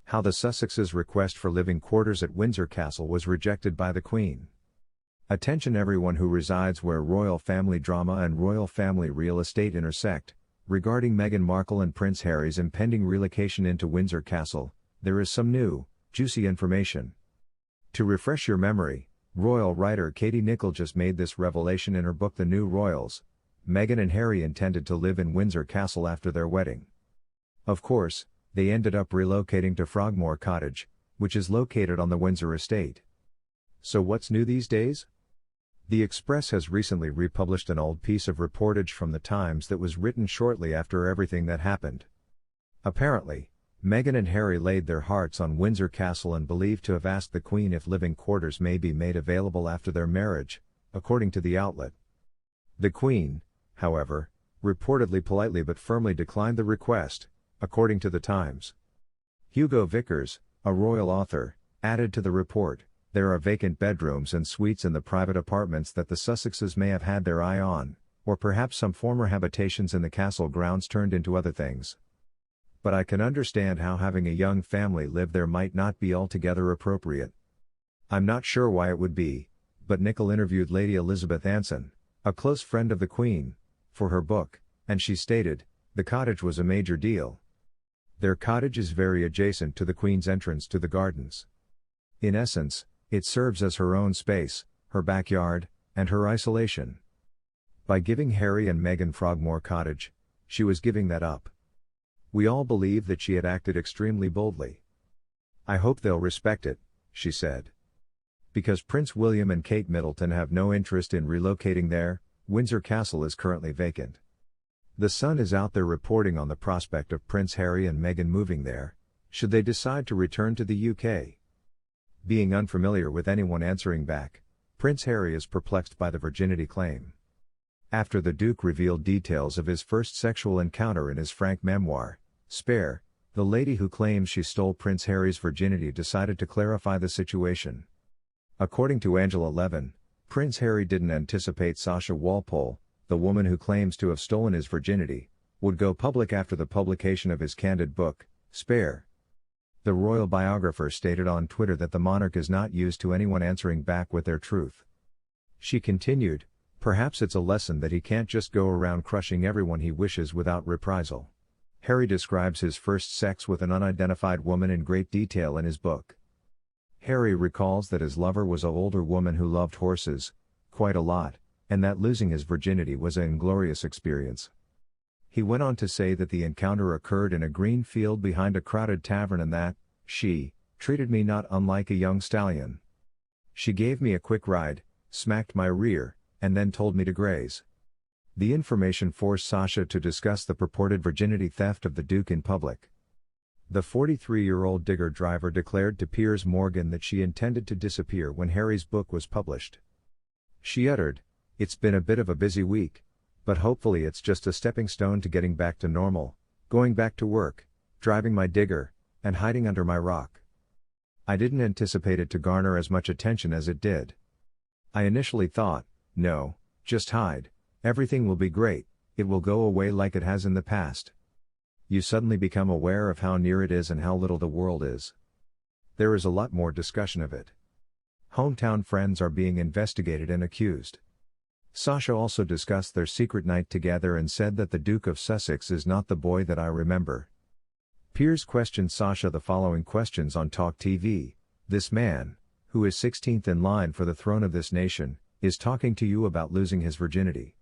How the Sussexes' request for living quarters at Windsor Castle was rejected by the Queen. Attention everyone who resides where royal family drama and royal family real estate intersect. Regarding Meghan Markle and Prince Harry's impending relocation into Windsor Castle, there is some new, juicy information. To refresh your memory, royal writer Katie Nicholl just made this revelation in her book The New Royals. Meghan and Harry intended to live in Windsor Castle after their wedding. Of course, they ended up relocating to Frogmore Cottage, which is located on the Windsor estate. So what's new these days? The Express has recently republished an old piece of reportage from the Times that was written shortly after everything that happened. Apparently, Meghan and Harry laid their hearts on Windsor Castle and believed to have asked the Queen if living quarters may be made available after their marriage, according to the outlet. The Queen, however, reportedly politely but firmly declined the request, according to the Times. Hugo Vickers, a royal author, added to the report, "There are vacant bedrooms and suites in the private apartments that the Sussexes may have had their eye on, or perhaps some former habitations in the castle grounds turned into other things. But I can understand how having a young family live there might not be altogether appropriate. I'm not sure why it would be," but Nicholl interviewed Lady Elizabeth Anson, a close friend of the Queen, for her book, and she stated, "The cottage was a major deal. Their cottage is very adjacent to the Queen's entrance to the gardens. In essence, it serves as her own space, her backyard, and her isolation. By giving Harry and Meghan Frogmore Cottage, she was giving that up. We all believe that she had acted extremely boldly. I hope they'll respect it," she said. Because Prince William and Kate Middleton have no interest in relocating there, Windsor Castle is currently vacant. The Sun is out there reporting on the prospect of Prince Harry and Meghan moving there, should they decide to return to the UK. Being unfamiliar with anyone answering back, Prince Harry is perplexed by the virginity claim. After the Duke revealed details of his first sexual encounter in his frank memoir, Spare, the lady who claims she stole Prince Harry's virginity decided to clarify the situation. According to Angela Levin, Prince Harry didn't anticipate Sasha Walpole, the woman who claims to have stolen his virginity, would go public after the publication of his candid book, Spare. The royal biographer stated on Twitter that the monarch is not used to anyone answering back with their truth. She continued, "Perhaps it's a lesson that he can't just go around crushing everyone he wishes without reprisal." Harry describes his first sex with an unidentified woman in great detail in his book. Harry recalls that his lover was an older woman who loved horses, quite a lot, and that losing his virginity was an inglorious experience. He went on to say that the encounter occurred in a green field behind a crowded tavern and that, she, treated me not unlike a young stallion. She gave me a quick ride, smacked my rear, and then told me to graze. The information forced Sasha to discuss the purported virginity theft of the Duke in public. The 43-year-old digger driver declared to Piers Morgan that she intended to disappear when Harry's book was published. She uttered, "It's been a bit of a busy week, but hopefully it's just a stepping stone to getting back to normal, going back to work, driving my digger, and hiding under my rock. I didn't anticipate it to garner as much attention as it did. I initially thought, no, just hide, everything will be great, it will go away like it has in the past. You suddenly become aware of how near it is and how little the world is. There is a lot more discussion of it. Hometown friends are being investigated and accused." Sasha also discussed their secret night together and said that the Duke of Sussex is not the boy that I remember. Piers questioned Sasha the following questions on Talk TV, "This man, who is 16th in line for the throne of this nation, is talking to you about losing his virginity.